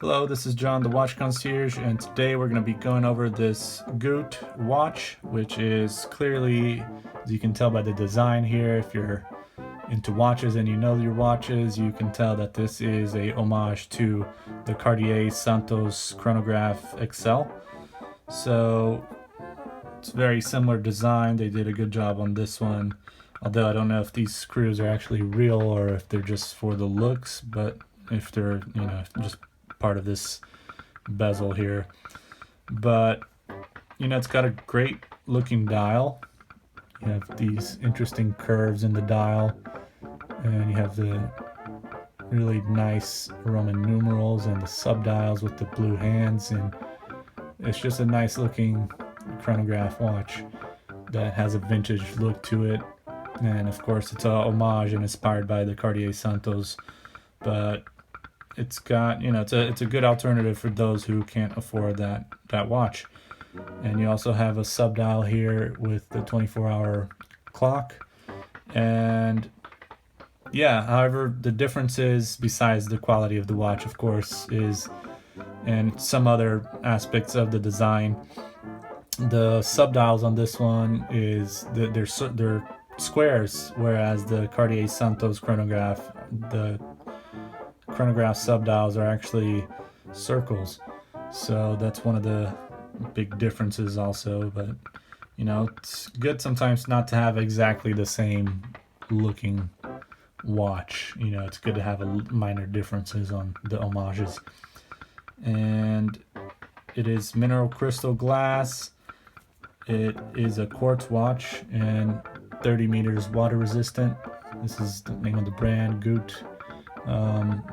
Hello, this is John, the Watch Concierge, and today we're going to be going over this GUTE watch, which is clearly, as you can tell by the design here, if you're into watches and you know your watches, you can tell that this is a homage to the Cartier Santos Chronograph XL. So it's very similar design. They did a good job on this one, although I don't know if these screws are actually real or if they're just for the looks, but if they're, just part of this bezel here. But it's got a great looking dial. You have these interesting curves in the dial, and you have the really nice Roman numerals and the subdials with the blue hands, and it's just a nice looking chronograph watch that has a vintage look to it. And of course it's a homage and inspired by the Cartier Santos, but it's got, it's a good alternative for those who can't afford that watch. And you also have a subdial here with the 24-hour clock. And yeah, however, the difference is, besides the quality of the watch, of course, is, and some other aspects of the design, the subdials on this one is they're squares, whereas the Cartier Santos chronograph, the chronograph subdials are actually circles. So that's one of the big differences also. But it's good sometimes not to have exactly the same looking watch. It's good to have minor differences on the homages. And it is mineral crystal glass. It is a quartz watch and 30 meters water resistant. This is the name of the brand, GUTE.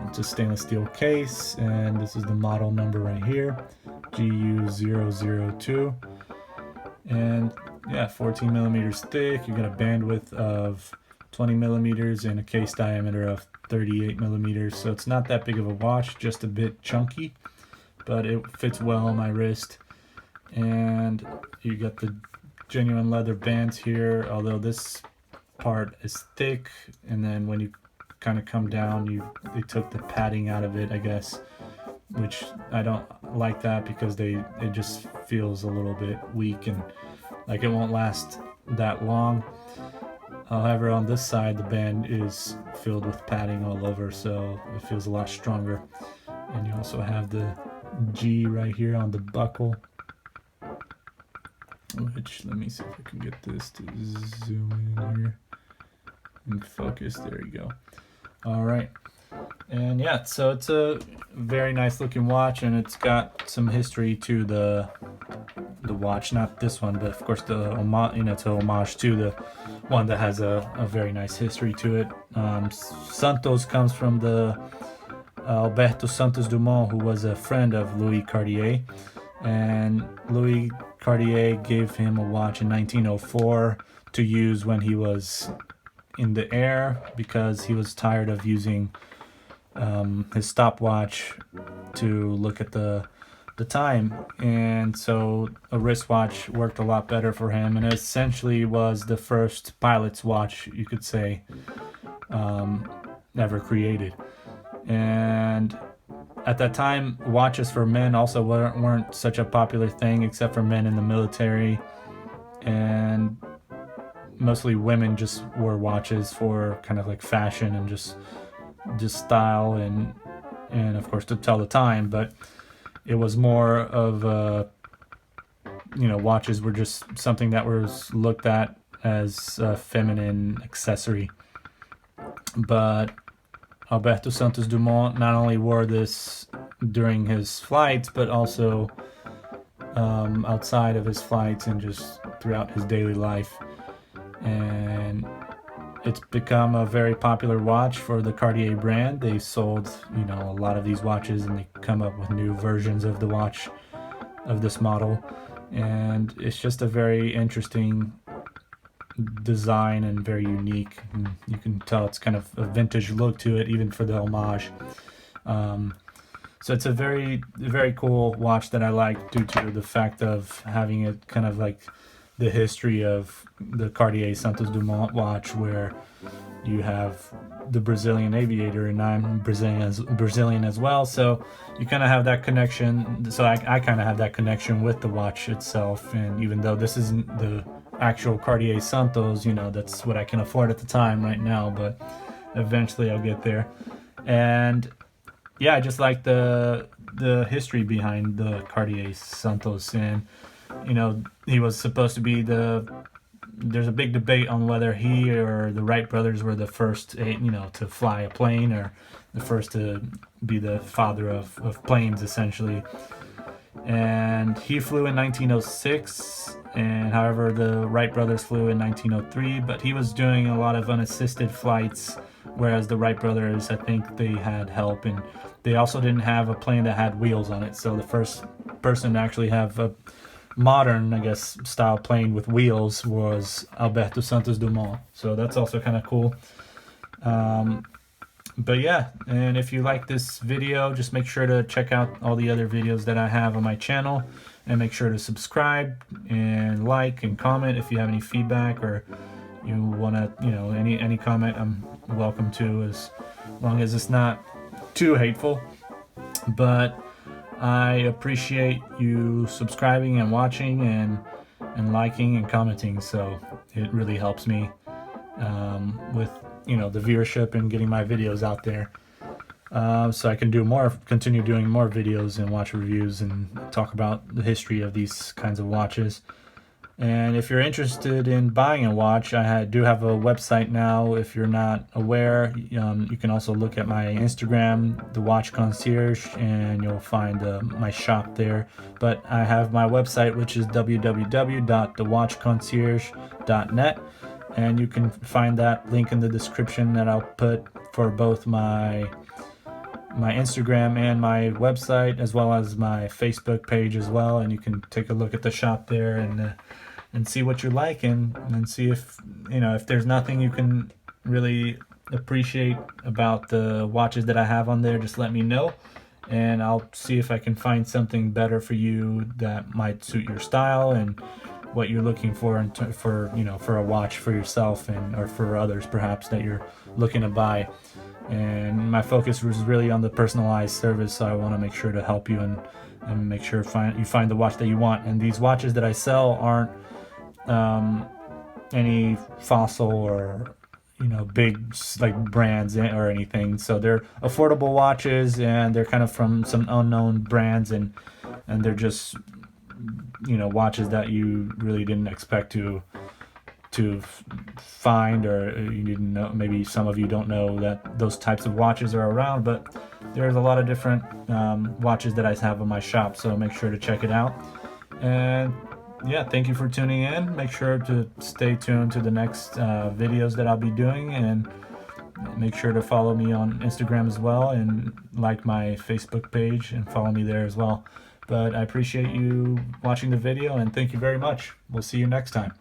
It's a stainless steel case, and this is the model number right here, GU002. And yeah, 14 millimeters thick. You got a bandwidth of 20 millimeters and a case diameter of 38 millimeters. So it's not that big of a watch, just a bit chunky, but it fits well on my wrist. And you got the genuine leather bands here, although this part is thick, and then when you kind of come down, they took the padding out of it, I guess, which I don't like that because it just feels a little bit weak and like it won't last that long. However, on this side the band is filled with padding all over, so it feels a lot stronger. And you also have the G right here on the buckle, which, let me see if I can get this to zoom in here and focus. There you go. All right. And yeah, so it's a very nice looking watch, and it's got some history to the watch. Not this one, but of course it's a homage to the one that has a very nice history to it. Santos comes from the Alberto Santos Dumont, who was a friend of Louis Cartier, and Louis Cartier gave him a watch in 1904 to use when he was in the air, because he was tired of using his stopwatch to look at the time, and so a wristwatch worked a lot better for him, and it essentially was the first pilot's watch, you could say, ever created. And at that time, watches for men also weren't such a popular thing, except for men in the military, and mostly women just wore watches for kind of like fashion and just style and of course to tell the time. But it was more of watches were just something that was looked at as a feminine accessory. But Alberto Santos Dumont not only wore this during his flights, but also outside of his flights and just throughout his daily life. And it's become a very popular watch for the Cartier brand. They sold, a lot of these watches, and they come up with new versions of the watch, of this model. And it's just a very interesting design and very unique. And you can tell it's kind of a vintage look to it, even for the homage. So it's a very, very cool watch that I like, due to the fact of having it kind of like the history of the Cartier Santos Dumont watch, where you have the Brazilian Aviator, and I'm Brazilian as well, so you kind of have that connection. So I kind of have that connection with the watch itself, and even though this isn't the actual Cartier Santos, you know, that's what I can afford at the time right now, but eventually I'll get there. And yeah, I just like the history behind the Cartier Santos, and you know, he was supposed to be there's a big debate on whether he or the Wright brothers were the first, you know, to fly a plane, or the first to be the father of planes, essentially. And he flew in 1906, and however the Wright brothers flew in 1903, but he was doing a lot of unassisted flights, whereas the Wright brothers, I think they had help, and they also didn't have a plane that had wheels on it. So the first person to actually have a modern, I guess, style plane with wheels was Alberto Santos Dumont. So that's also kind of cool. But yeah, and if you like this video, just make sure to check out all the other videos that I have on my channel, and make sure to subscribe and like and comment if you have any feedback, or you want to, you know, any comment I'm welcome to, as long as it's not too hateful. But I appreciate you subscribing and watching and liking and commenting, so it really helps me with, you know, the viewership and getting my videos out there, so I can continue doing more videos and watch reviews and talk about the history of these kinds of watches. And if you're interested in buying a watch, I do have a website now. If you're not aware, you can also look at my Instagram, The Watch Concierge, and you'll find my shop there. But I have my website, which is www.thewatchconcierge.net, and you can find that link in the description that I'll put for both my Instagram and my website, as well as my Facebook page as well. And you can take a look at the shop there and see what you like, and see if, you know, if there's nothing you can really appreciate about the watches that I have on there, just let me know, and I'll see if I can find something better for you that might suit your style and what you're looking for, for, you know, for a watch for yourself, and or for others perhaps that you're looking to buy. And my focus was really on the personalized service, so I want to make sure to help you and make sure you find the watch that you want. And these watches that I sell aren't any Fossil or, you know, big like brands or anything. So they're affordable watches, and they're kind of from some unknown brands, and they're just, you know, watches that you really didn't expect to find, or you didn't know. Maybe some of you don't know that those types of watches are around, but there's a lot of different watches that I have in my shop, so make sure to check it out. And yeah, thank you for tuning in. Make sure to stay tuned to the next videos that I'll be doing, and make sure to follow me on Instagram as well, and like my Facebook page and follow me there as well. But I appreciate you watching the video, and thank you very much. We'll see you next time.